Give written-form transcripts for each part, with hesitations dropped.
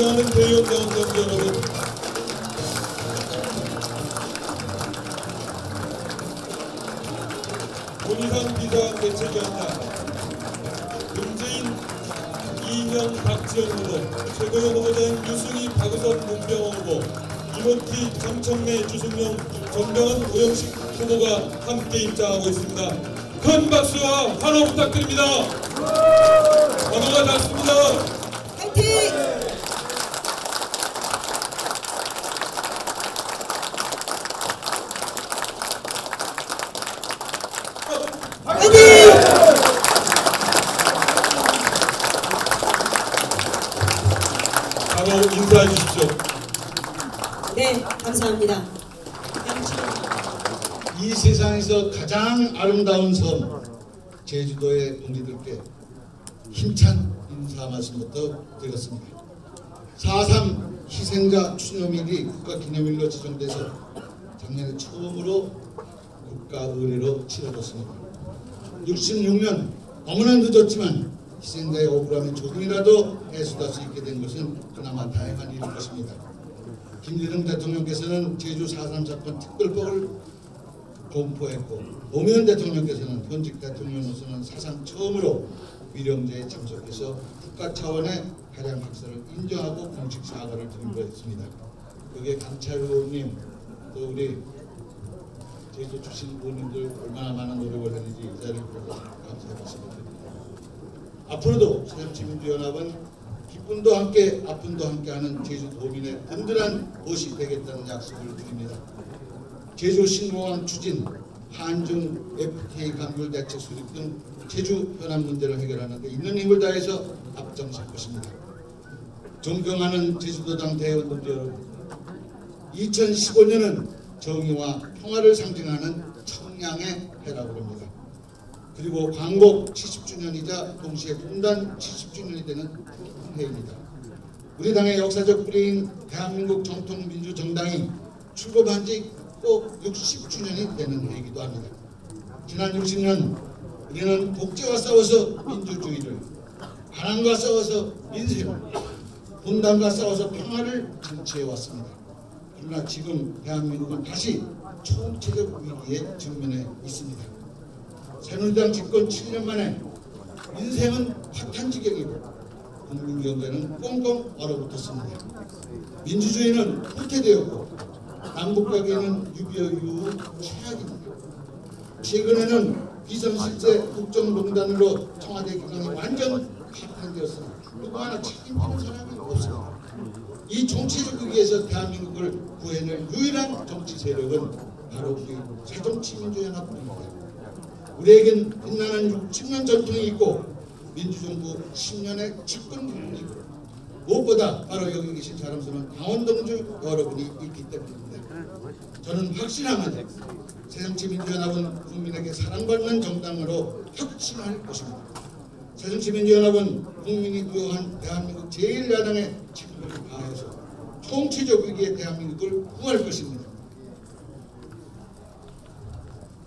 존경하는 대의원 대원장 여러분, 문희상 비상 대책위원장, 문재인, 이인영, 박지원 후보, 최고위원 후보자인 유승희, 박의선, 문병호 후보, 이모티, 정청래, 주승용, 정병헌, 오영식 후보가 함께 입장하고 있습니다. 큰 박수와 환호 부탁드립니다. 번호가 낮습니다. 화이팅! 바로 인사해 주십시오. 네, 감사합니다. 이 세상에서 가장 아름다운 섬 제주도의 동지들께 힘찬 인사 말씀부터 드렸습니다. 4.3 희생자 추념일이 국가기념일로 지정돼서 작년에 처음으로 국가의례로 치러졌습니다. 66년 너무나 늦었지만 희생자의 억울함이 조금이라도 해소될 수 있게 된 것은 그나마 다행한 일일 것입니다. 김대중 대통령께서는 제주 4.3 사건 특별법을 공포했고 노무현 대통령께서는 현직 대통령으로서는 사상 처음으로 위령제에 참석해서 국가 차원의 가량 학살을 인정하고 공식 사과를 드린 것입니다. 여기에 강철 의원님 또 우리 제주 출신 의원님들 얼마나 많은 노력을 했는지 이 자리를 보고 감사의 말씀을 드립니다. 앞으로도 새정치민주연합은 기쁨도 함께 아픔도 함께하는 제주 도민의 든든한 못이 되겠다는 약속을 드립니다. 제주 신공항 추진, 한중 FTA 강물 대책 수립 등 제주 현안 문제를 해결하는 데 있는 힘을 다해서 앞장설 것입니다. 존경하는 제주도당 대의원들 여러분, 2015년은 정의와 평화를 상징하는 청량의 해라고 합니다. 그리고 광복 70주년이자 동시에 분단 70주년이 되는 큰 해입니다. 우리 당의 역사적 뿌리인 대한민국 정통민주정당이 출범한 지 꼭 60주년이 되는 해이기도 합니다. 지난 60년 우리는 독재와 싸워서 민주주의를, 반항과 싸워서 민생을, 분단과 싸워서 평화를 쟁취해왔습니다. 그러나 지금 대한민국은 다시 총체적 위기에 직면해 있습니다. 새누리당 집권 7년 만에 민생은 파탄지경이고 국민 경제는 꽁꽁 얼어붙었습니다. 민주주의는 후퇴되었고 남북관계는 6.25 이후 최악입니다. 최근에는 비선실세 국정농단으로 청와대 기강이 완전 파탄되었습니다. 누구 하나 책임지는 사람이 없습니다. 이 정치적 위기에서 대한민국을 구해낼 유일한 정치 세력은 바로 우리 새정치민주연합입니다. 우리에겐 빛나는 60년 전통이 있고 민주정부 10년의 집권 경험이 있고 무엇보다 바로 여기 계신 사람 수는 강원동주 여러분이 있기 때문입니다. 저는 확신합니다. 새정치민주연합은 국민에게 사랑받는 정당으로 혁신할 것입니다. 새정치민주연합은 국민이 부여한 대한민국 제1야당의 책임을 다해서 총체적 위기의 대한민국을 구할 것입니다.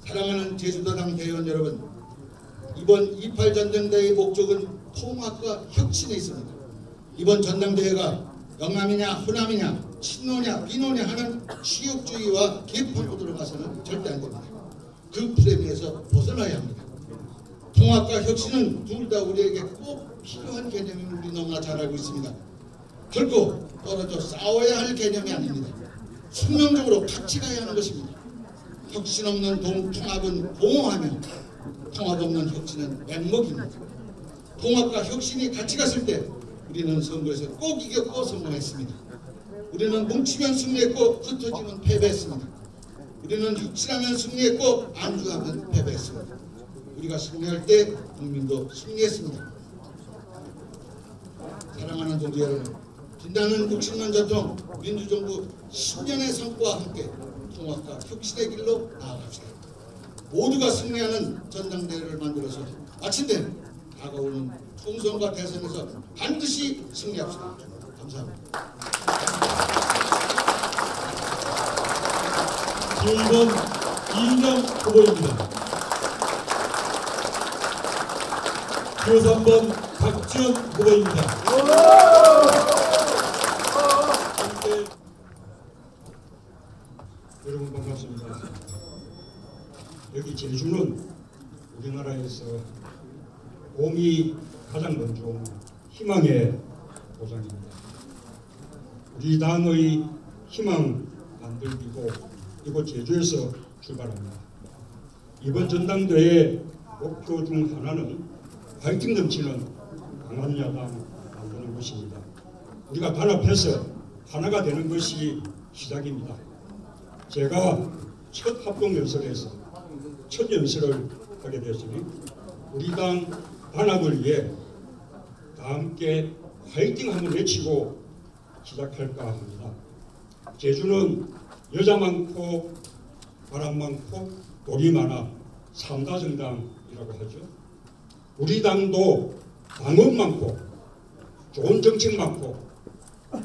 사랑하는 제주도당 대의원 여러분, 이번 28 전당대회의 목적은 통합과 혁신에 있습니다. 이번 전당대회가 영남이냐 호남이냐 친노냐 비노냐 하는 치욕주의와 개판으로 가서는 절대 안 됩니다. 그 프레임에서 벗어나야 합니다. 통합과 혁신은 둘 다 우리에게 꼭 필요한 개념임을 우리 너무나 잘 알고 있습니다. 결코 떨어져 싸워야 할 개념이 아닙니다. 숙명적으로 같이 가야 하는 것입니다. 혁신 없는 통합은 공허하며 통합 없는 혁신은 맹목입니다. 통합과 혁신이 같이 갔을 때 우리는 선거에서 꼭 이겼고 성공했습니다. 우리는 뭉치면 승리했고 흩어지면 패배했습니다. 우리는 혁신하면 승리했고 안주하면 패배했습니다. 우리가 승리할 때 국민도 승리했습니다. 사랑하는 동지 여러분, 빛나는 60년 전통 민주정부 10년의 성과와 함께 통합과 혁신의 길로 나아갑시다. 모두가 승리하는 전당대회를 만들어서 마침내 다가오는 총선과 대선에서 반드시 승리합시다. 감사합니다. 제2번 이인영 후보입니다. 제3번 박지원 후보입니다. 때 여러분 반갑습니다. 여기 제주는 우리나라에서 봄이 가장 먼저 오는 희망의 고장입니다. 우리 당의 희망 만들기고 이곳 제주에서 출발합니다. 이번 전당대회 목표 중 하나는 파이팅 넘치는 강한 야당 만드는 것입니다. 우리가 단합해서 하나가 되는 것이 시작입니다. 제가 첫 합동 연설에서 첫 연설을 하게 되었으니 우리 당 단합을 위해 다 함께 화이팅 한번 외치고 시작할까 합니다. 제주는 여자 많고 바람 많고 돈이 많아 삼다 정당이라고 하죠. 우리 당도 당원 많고 좋은 정책 많고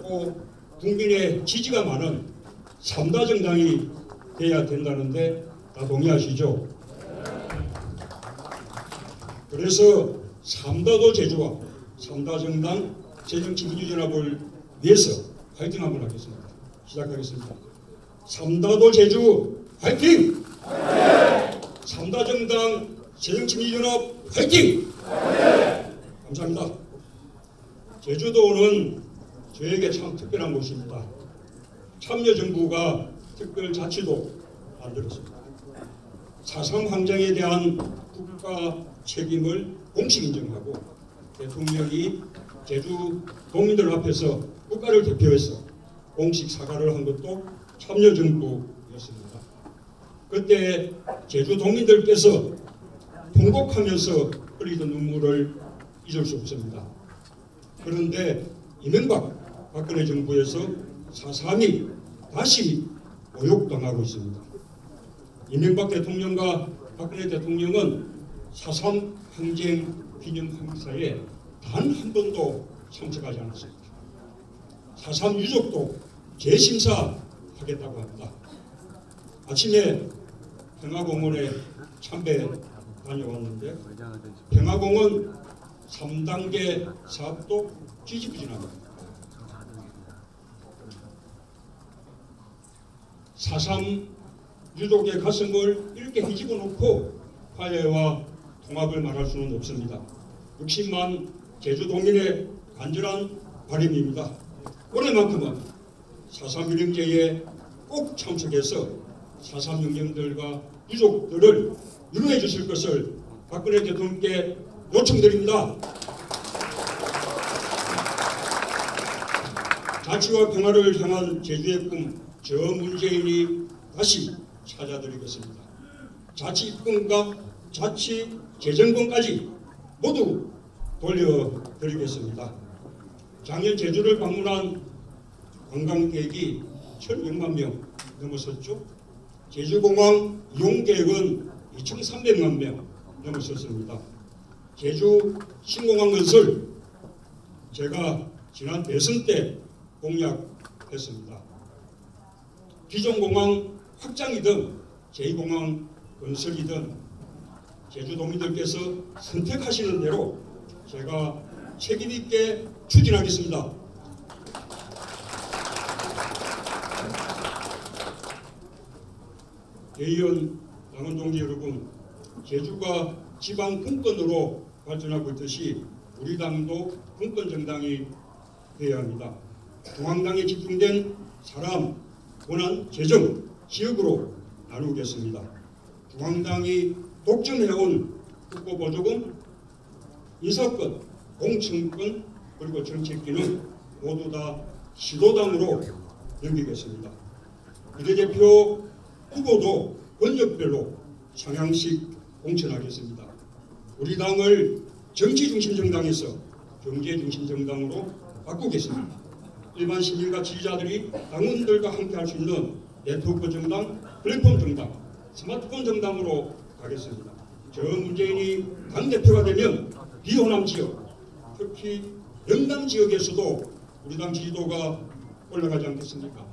또 국민의 지지가 많은 삼다 정당이 돼야 된다는데 다 동의하시죠? 그래서 삼다도 제주와 삼다 정당 새정치민주연합을 위해서 화이팅 한번 하겠습니다. 시작하겠습니다. 삼다도 제주 화이팅! 삼다 정당 새정치민주연합 화이팅! 감사합니다. 제주도는 저에게 참 특별한 곳입니다. 참여정부가 특별자치도 만들었습니다. 4.3 항쟁에 대한 국가 책임을 공식 인정하고 대통령이 제주 도민들 앞에서 국가를 대표해서 공식 사과를 한 것도 참여정부였습니다. 그때 제주 도민들께서 통곡하면서 흘리던 눈물을 잊을 수 없습니다. 그런데 이명박 박근혜 정부에서 4.3이 다시 모욕당하고 있습니다. 이명박 대통령과 박근혜 대통령은 4.3 항쟁 기념 행사에 단 한 번도 참석하지 않았습니다. 4.3 유족도 재심사하겠다고 합니다. 아침에 평화공원에 참배 다녀왔는데 평화공원 3단계 사업도 지지부진합니다. 4.3 유족의 가슴을 이렇게 뒤집어 놓고 화해와 통합을 말할 수는 없습니다. 60만 제주도민의 간절한 바람입니다. 올해만큼은 4.3 유령제에 꼭 참석해서 4.3 영령들과 유족들을 위로해 주실 것을 박근혜 대통령께 요청드립니다. 자치와 평화를 향한 제주의 꿈, 저 문재인이 다시 찾아드리겠습니다. 자치 입금과 자치 재정권까지 모두 돌려드리겠습니다. 작년 제주를 방문한 관광객이 1,600만 명 넘었었죠. 제주공항 이용객은 2,300만 명 넘었었습니다. 제주 신공항 건설 제가 지난 대선 때 공약했습니다. 기존 공항 확장이든 제2공항 건설이든 제주도민들께서 선택하시는 대로 제가 책임있게 추진하겠습니다. 대의원 당원 동지 여러분, 제주가 지방 분권으로 발전하고 있듯이 우리 당도 분권 정당이 되어야 합니다. 중앙당에 집중된 사람, 권한, 재정, 지역으로 나누겠습니다. 중앙당이 독점해온 국고보조금, 인사권, 공천권, 그리고 정책기는 모두 다 시도당으로 넘기겠습니다. 비례대표 후보도 권역별로 상향식 공천하겠습니다. 우리 당을 정치중심 정당에서 경제중심 정당으로 바꾸겠습니다. 일반 시민과 지지자들이 당원들과 함께 할 수 있는 네트워크 정당, 플랫폼 정당, 스마트폰 정당으로 가겠습니다. 저 문재인이 당대표가 되면 비호남 지역, 특히 영남 지역에서도 우리 당 지지도가 올라가지 않겠습니까?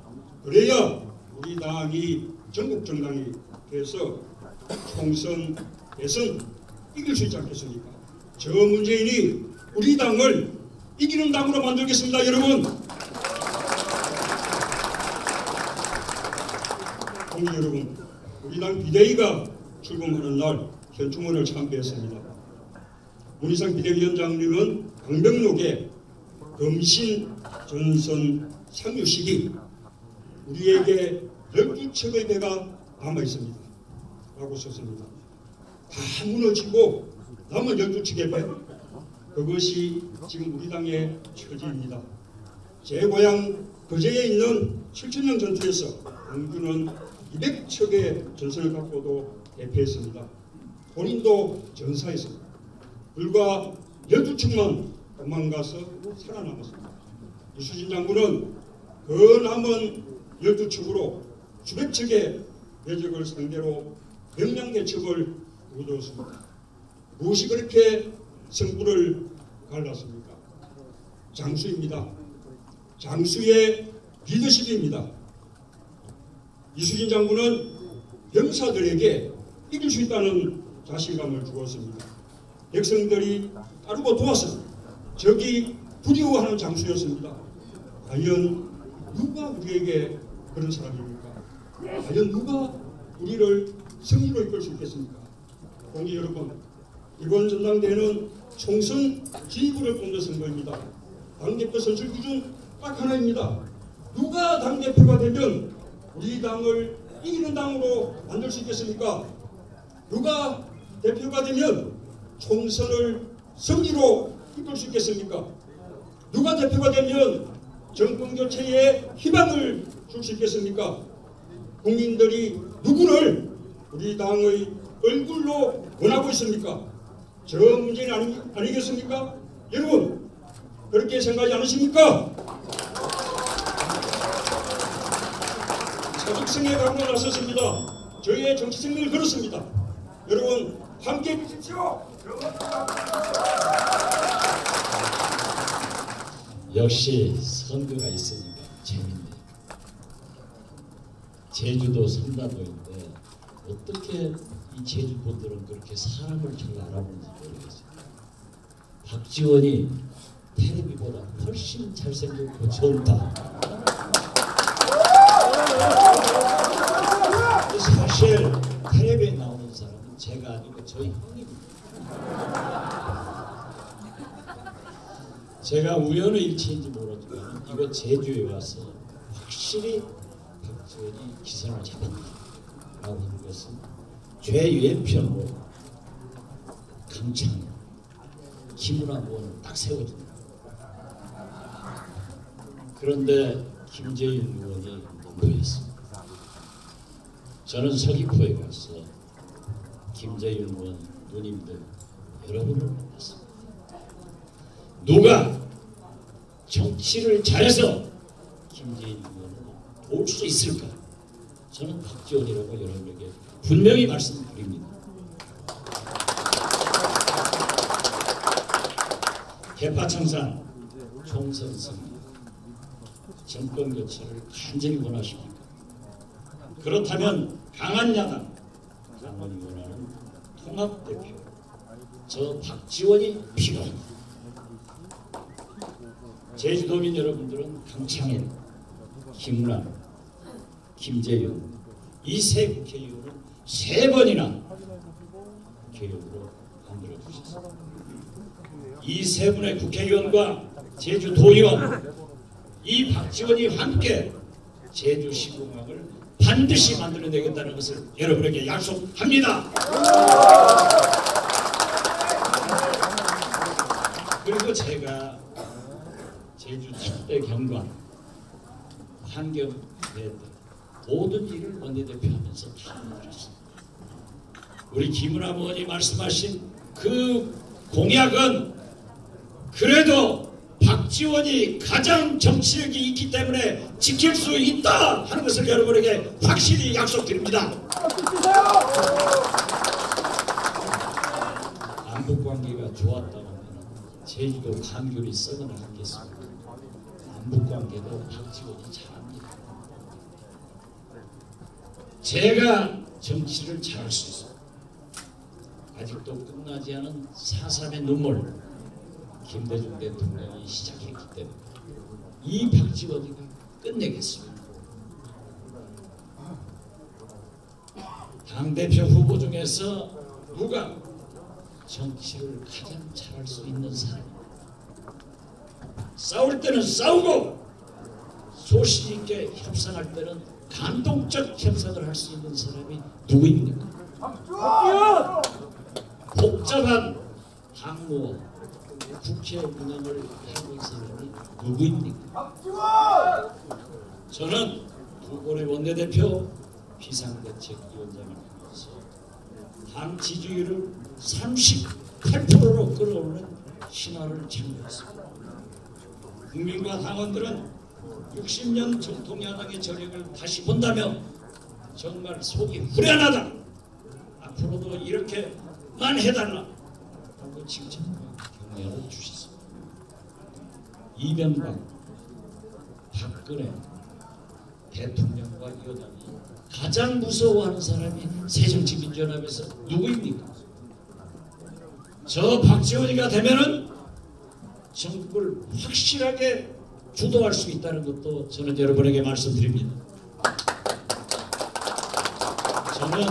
그래야 우리 당이 전국 정당이 돼서 총선, 대선 이길 수 있지 않겠습니까? 저 문재인이 우리 당을 이기는 당으로 만들겠습니다, 여러분. 동지 여러분, 우리 당 비대위가 출범하는 날 현충원을 참배했습니다. 문희상 비대위원장님은 강병록에 검신 전선 상류식이 우리에게 12척의 배가 남아 있습니다 라고 썼습니다. 다 무너지고 남은 12척의 배, 그것이 지금 우리 당의 처지입니다. 제 고향 거제에 있는 7천년 전투에서 공주는 200척의 전선을 갖고도 대패했습니다. 본인도 전사했습니다. 불과 12척만 도망가서 살아남았습니다. 이수진 장군은 그 남은 12척으로 수백 척의 외적을 상대로 명량대첩을 이루었습니다. 무엇이 그렇게 승부를 갈랐습니까? 장수입니다. 장수의 리더십입니다. 이수진 장군은 병사들에게 이길 수 있다는 자신감을 주었습니다. 백성들이 따르고 도왔습니다. 적이 두려워하는 장수였습니다. 과연 누가 우리에게 그런 사람입니까? 과연 누가 우리를 승리로 이끌 수 있겠습니까? 동지 여러분, 이번 전당대회는 총선 지휘부를 뽑는 선거입니다. 당대표 선출 기준 딱 하나입니다. 누가 당대표가 되면 우리 당을 이기는 당으로 만들 수 있겠습니까? 누가 대표가 되면 총선을 승리로 이끌 수 있겠습니까? 누가 대표가 되면 정권 교체에 희망을 줄 수 있겠습니까? 국민들이 누구를 우리 당의 얼굴로 원하고 있습니까? 저 문제는 아니겠습니까? 여러분, 그렇게 생각하지 않으십니까? 사직성에 각오를 나섰습니다. 저희의 정치 생명을 걸었습니다. 여러분, 함께 해주십시오. 역시 선거가 있으니까 재밌네. 제주도 삼다도인데 어떻게 이 제주도들은 그렇게 사람을 잘 알아보는지 모르겠어요. 박지원이 텔레비보다 훨씬 잘생겼고 좋다. 사실 텔레비에 나오는 사람은 제가 아니고 저희 형입니다. 제가 우연의 일치인지 모르지만 이거 제주에 와서 확실히 박지원이 기선을 잡았다라고 하는 것은 최왼편으로 강창, 김은하 의원을 딱 세워줍니다. 그런데 김재윤 의원이 농구했습니다. 저는 서귀포에 가서 김재윤 의원 누님들 여러분을 만났습니다. 누가 정치를 잘해서 김재인 의원을 도울 수 있을까? 저는 박지원이라고 여러분에게 분명히 말씀드립니다. 개파청산, 총선 승리, 정권 교체를 간절히 원하십니까? 그렇다면 강한 야당, 당원이 원하는 통합대표, 저 박지원이 필요합니다. 제주도민 여러분들은 강창일, 김은하, 김재윤 이 세 국회의원을 3번이나 국회의원으로 만들어 주셨습니다. 이 세 분의 국회의원과 제주도의원 이 박지원이 함께 제주시공항을 반드시 만들어내겠다는 것을 여러분에게 약속합니다. 그리고 제가 제주 7대 경관 환경대회 모든 일을 원내대표하면서 다 만들었습니다. 우리 김은하 의원이 말씀하신 그 공약은 그래도 박지원이 가장 정치력이 있기 때문에 지킬 수 있다 하는 것을 여러분에게 확실히 약속드립니다. 남북관계가 좋았다고 하면 제주도 감귤이 썩어나 하겠습니다. 남북관계도 박지원이 잘합니다. 제가 정치를 잘할 수 있어요. 아직도 끝나지 않은 4.3의 눈물 김대중 대통령이 시작했기 때문에 이 박지원이가 끝내겠습니다. 당대표 후보 중에서 누가 정치를 가장 잘할 수 있는 사람, 싸울 때는 싸우고 소신 있게 협상할 때는 감동적 협상을 할 수 있는 사람이 누구입니까? 복잡한 당무 국회 운영을 하고 있는 사람이 누구입니까? 저는 두골의 원내대표 비상대책위원장을 하면서 당 지지율을 38%로 끌어오르는 신화를 창조했습니다. 국민과 당원들은 60년 정통야당의 저력을 다시 본다며 정말 속이 후련하다. 앞으로도 이렇게만 해달라 하고 칭찬과 격려를 주셨습니다. 이명박, 박근혜 대통령과 여당이 가장 무서워하는 사람이 새정치민주연합에서 누구입니까? 저 박지원이가 되면은 정국을 확실하게 주도할 수 있다는 것도 저는 여러분에게 말씀드립니다. 저는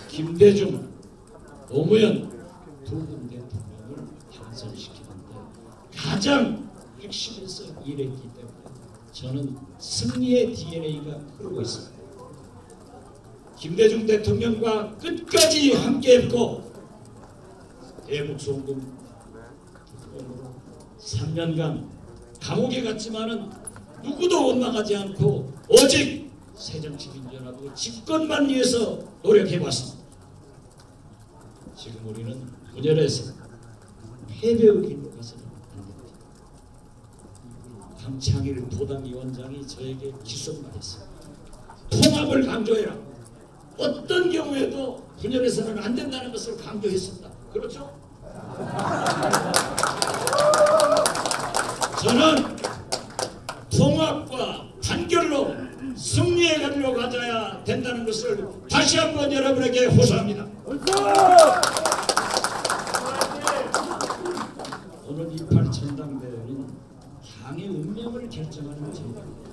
김대중, 노무현 두 분 대통령을 당선시키는데 가장 핵심에서 일했기 때문에 저는 승리의 DNA가 흐르고 있습니다. 김대중 대통령과 끝까지 함께했고 대북송금 3년간 감옥에 갔지만은 누구도 원망하지 않고 오직 새정치민주연합의 집권만 위해서 노력해왔습니다. 지금 우리는 분열해서 패배의 길로 가서는 안 됩니다. 강창일 도당위원장이 저에게 기속말했어요. 통합을 강조해라. 어떤 경우에도 분열해서는 안 된다는 것을 강조했습니다. 그렇죠? 저는 통합과 단결로 승리의 길로 가져야 된다는 것을 다시 한번 여러분에게 호소합니다. 오늘 28 전당대회는 당의 운명을 결정하는 전당대회,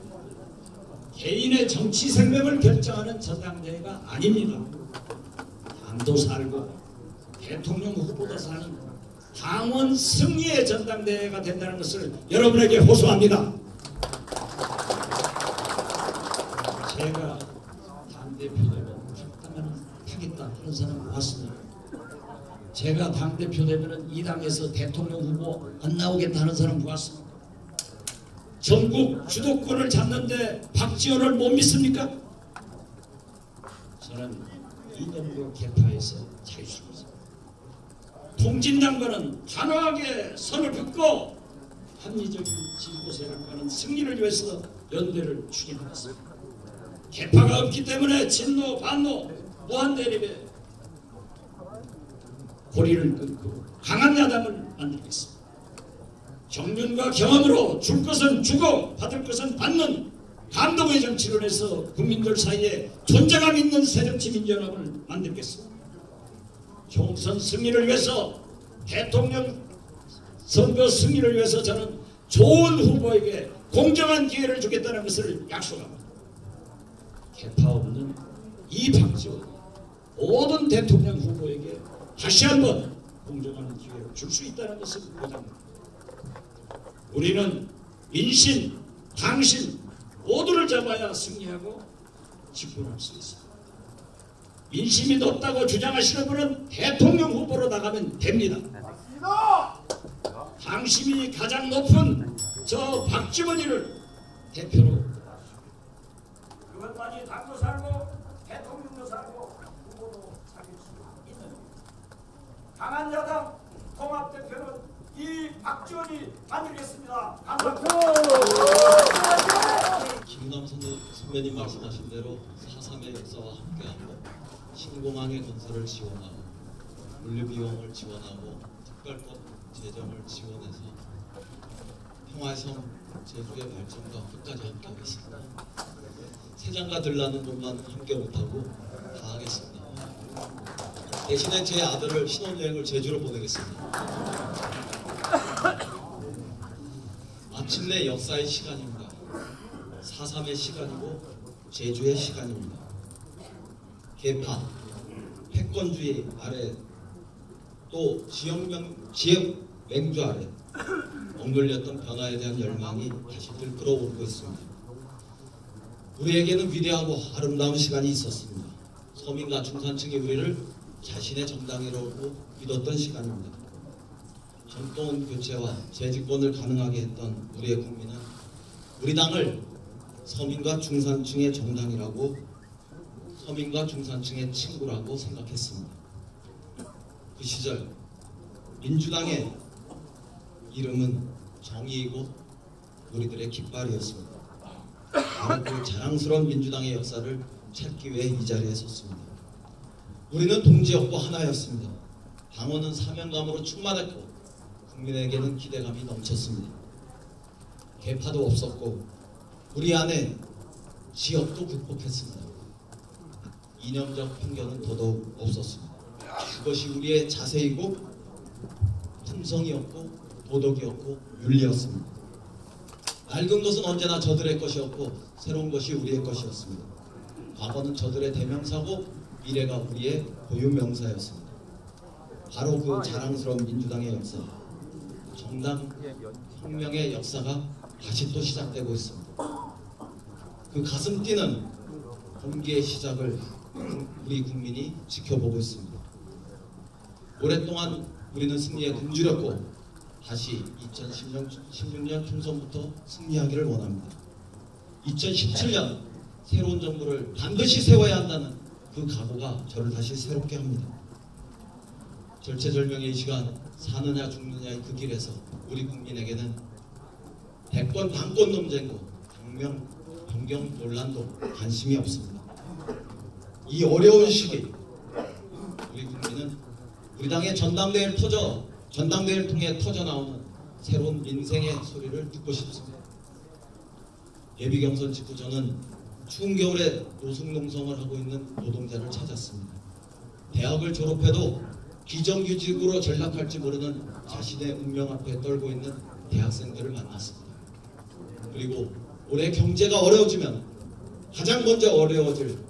개인의 정치 생명을 결정하는 전당대회가 아닙니다. 당도 살고 대통령 후보도 사는 당원 승리의 전당대회가 된다는 것을 여러분에게 호소합니다. 제가 당대표 되면 하겠다 하는 사람 봤습니다. 제가 당대표 되면 이 당에서 대통령 후보 안 나오겠다 하는 사람 봤습니다. 전국 주도권을 잡는데 박지원을 못 믿습니까? 저는 이념과 계파에서 자유주의자, 통진당과는 단호하게 선을 긋고 합리적인 진보 세력과는 승리를 위해서 연대를 추진하겠습니다. 계파가 없기 때문에 진노, 반노, 무한대립에 고리를 끊고 강한 야당을 만들겠습니다. 경륜과 경험으로 줄 것은 주고 받을 것은 받는 감동의 정치를 해서 국민들 사이에 존재감 있는 새정치민주연합을 만들겠습니다. 총선 승리를 위해서, 대통령 선거 승리를 위해서 저는 좋은 후보에게 공정한 기회를 주겠다는 것을 약속합니다. 계파 없는 이 박지원 모든 대통령 후보에게 다시 한번 공정한 기회를 줄 수 있다는 것을 보장합니다. 우리는 민심, 당심 모두를 잡아야 승리하고 집권할 수 있습니다. 민심이 높다고 주장하시는 분은 대통령 후보로 나가면 됩니다. 당심이 가장 높은 저 박지원이를 대표로, 그것까지 당도 살고 대통령도 살고 후보도 살릴 수 있는 강한 야당 통합대표는 이 박지원이 만들겠습니다. 감사합니다. 김남 선배님 말씀하신 대로 4.3의 역사와 함께하고 신공항의 건설을 지원하고 물류비용을 지원하고 특별법 제정을 지원해서 평화의 섬 제주의 발전과 끝까지 함께하겠습니다. 세장가 들라는 것만 함께 못하고 다 하겠습니다. 대신에 제 아들을 신혼여행을 제주로 보내겠습니다. 마침내 역사의 시간입니다. 4.3의 시간이고 제주의 시간입니다. 개파, 패권주의 아래 또 지역 맹주 아래 억눌렸던 변화에 대한 열망이 다시 들끓어오르고 있습니다. 우리에게는 위대하고 아름다운 시간이 있었습니다. 서민과 중산층이 우리를 자신의 정당이라고 믿었던 시간입니다. 정권 교체와 재집권을 가능하게 했던 우리의 국민은 우리 당을 서민과 중산층의 정당이라고, 서민과 중산층의 친구라고 생각했습니다. 그 시절 민주당의 이름은 정의이고 우리들의 깃발이었습니다. 바로 그 자랑스러운 민주당의 역사를 찾기 위해 이 자리에 섰습니다. 우리는 동지였고 하나였습니다. 당원은 사명감으로 충만했고 국민에게는 기대감이 넘쳤습니다. 계파도 없었고 우리 안에 지역도 극복했습니다. 이념적 편견은 더더욱 없었습니다. 그것이 우리의 자세이고 품성이었고 도덕이었고 윤리였습니다. 낡은 것은 언제나 저들의 것이었고 새로운 것이 우리의 것이었습니다. 과거는 저들의 대명사고 미래가 우리의 고유명사였습니다. 바로 그 자랑스러운 민주당의 역사, 정당 혁명의 역사가 다시 또 시작되고 있습니다. 그 가슴 뛰는 공기의 시작을 우리 국민이 지켜보고 있습니다. 오랫동안 우리는 승리에 굶주렸고 다시 2016년 총선부터 승리하기를 원합니다. 2017년 새로운 정부를 반드시 세워야 한다는 그 각오가 저를 다시 새롭게 합니다. 절체절명의 이 시간, 사느냐 죽느냐의 그 길에서 우리 국민에게는 대권 당권 논쟁도 변경 논란도 관심이 없습니다. 이 어려운 시기 우리 국민은 우리 당의 전당대회를 통해 터져나오는 새로운 민생의 소리를 듣고 싶습니다. 예비경선 직후 저는 추운 겨울에 노숙농성을 하고 있는 노동자를 찾았습니다. 대학을 졸업해도 비정규직으로 전락할지 모르는 자신의 운명 앞에 떨고 있는 대학생들을 만났습니다. 그리고 올해 경제가 어려워지면 가장 먼저 어려워질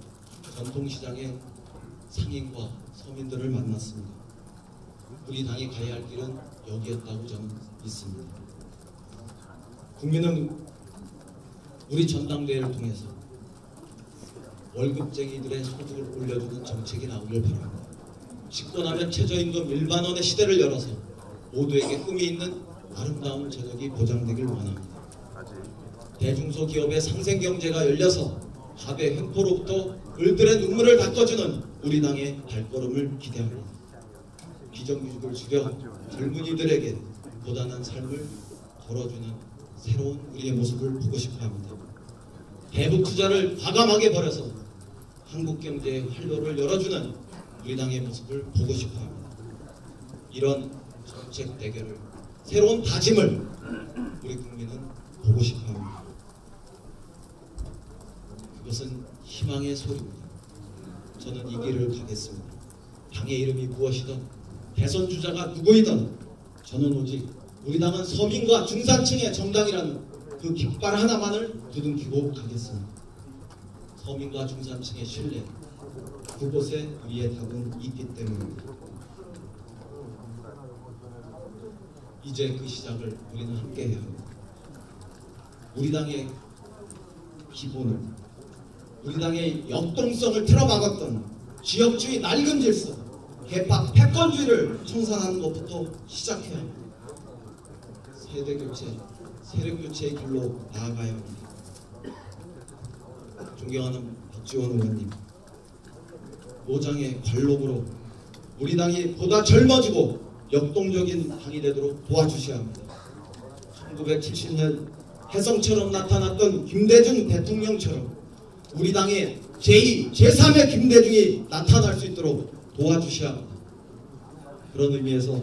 전통시장의 상인과 서민들을 만났습니다. 우리 당이 가야 할 길은 여기였다고 저는 믿습니다. 국민은 우리 전당대회를 통해서 월급쟁이들의 소득을 올려주는 정책이 나오길 바랍니다. 집권하면 최저임금 1만 원의 시대를 열어서 모두에게 꿈이 있는 아름다운 저녁이 보장되길 원합니다. 대중소기업의 상생경제가 열려서 갑의 횡포로부터 을들의 눈물을 닦아주는 우리 당의 발걸음을 기대합니다. 비정규직을 줄여 젊은이들에게 고단한 삶을 걸어주는 새로운 우리의 모습을 보고 싶어합니다. 대북 투자를 과감하게 벌여서 한국 경제의 활로를 열어주는 우리 당의 모습을 보고 싶어합니다. 이런 정책 대결을, 새로운 다짐을 우리 국민은 보고 싶어합니다. 그것은 희망의 소리입니다. 저는 이 길을 가겠습니다. 당의 이름이 무엇이든 대선 주자가 누구이든 저는 오직 우리 당은 서민과 중산층의 정당이라는 그 깃발 하나만을 두둥기고 가겠습니다. 서민과 중산층의 신뢰, 그곳에 우리의 답은 있기 때문입니다. 이제 그 시작을 우리는 함께 해야 합니다. 우리 당의 기본을, 우리 당의 역동성을 틀어막았던 지역주의 낡은 질서, 개파 패권주의를 청산하는 것부터 시작해야 합니다. 세대교체, 세력교체의 길로 나아가야 합니다. 존경하는 박지원 의원님, 노장의 관록으로 우리 당이 보다 젊어지고 역동적인 당이 되도록 도와주셔야 합니다. 1970년 해성처럼 나타났던 김대중 대통령처럼 우리 당의 제2, 제3의 김대중이 나타날 수 있도록 도와주셔야 합니다. 그런 의미에서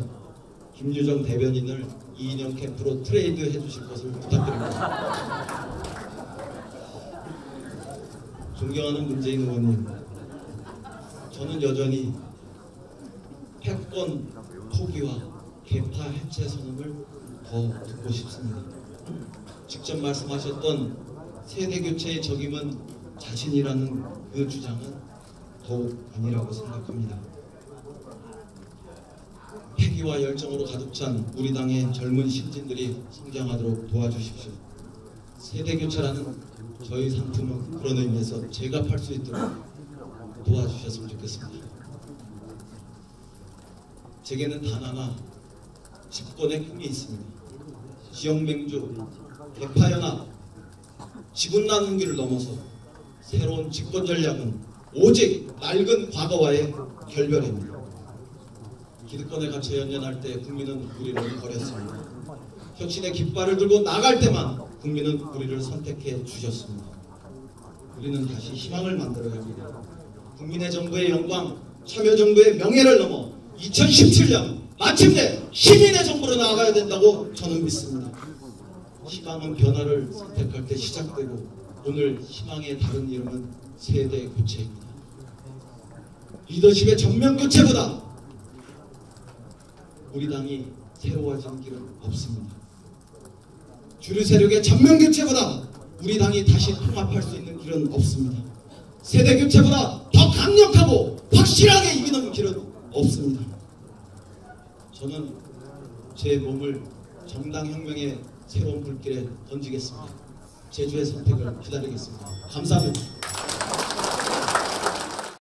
김유정 대변인을 이인영 캠프로 트레이드 해주실 것을 부탁드립니다. 존경하는 문재인 의원님, 저는 여전히 패권 포기와 개파 해체 선언을 더 듣고 싶습니다. 직접 말씀하셨던 세대교체의 적임은 자신이라는 그 주장은 더욱 아니라고 생각합니다. 패기와 열정으로 가득 찬 우리 당의 젊은 신진들이 성장하도록 도와주십시오. 세대교체라는 저희 상품은 그런 의미에서 제값할 수 있도록 도와주셨으면 좋겠습니다. 제게는 단 하나 집권의 꿈이 있습니다. 지역맹주, 대파연합, 지분 나누기를 넘어서 새로운 집권 전략은 오직 낡은 과거와의 결별입니다. 기득권에 갇혀 연연할 때 국민은 우리를 버렸습니다. 혁신의 깃발을 들고 나갈 때만 국민은 우리를 선택해 주셨습니다. 우리는 다시 희망을 만들어야 합니다. 국민의 정부의 영광, 참여정부의 명예를 넘어 2017년 마침내 시민의 정부로 나아가야 된다고 저는 믿습니다. 희망은 변화를 선택할 때 시작되고 오늘 희망의 다른 이름은 세대 교체입니다. 리더십의 전면 교체보다 우리 당이 새로워지는 길은 없습니다. 주류 세력의 전면 교체보다 우리 당이 다시 통합할 수 있는 길은 없습니다. 세대 교체보다 더 강력하고 확실하게 이기는 길은 없습니다. 저는 제 몸을 정당혁명의 새로운 불길에 던지겠습니다. 제주의 선택을 기다리겠습니다. 감사합니다.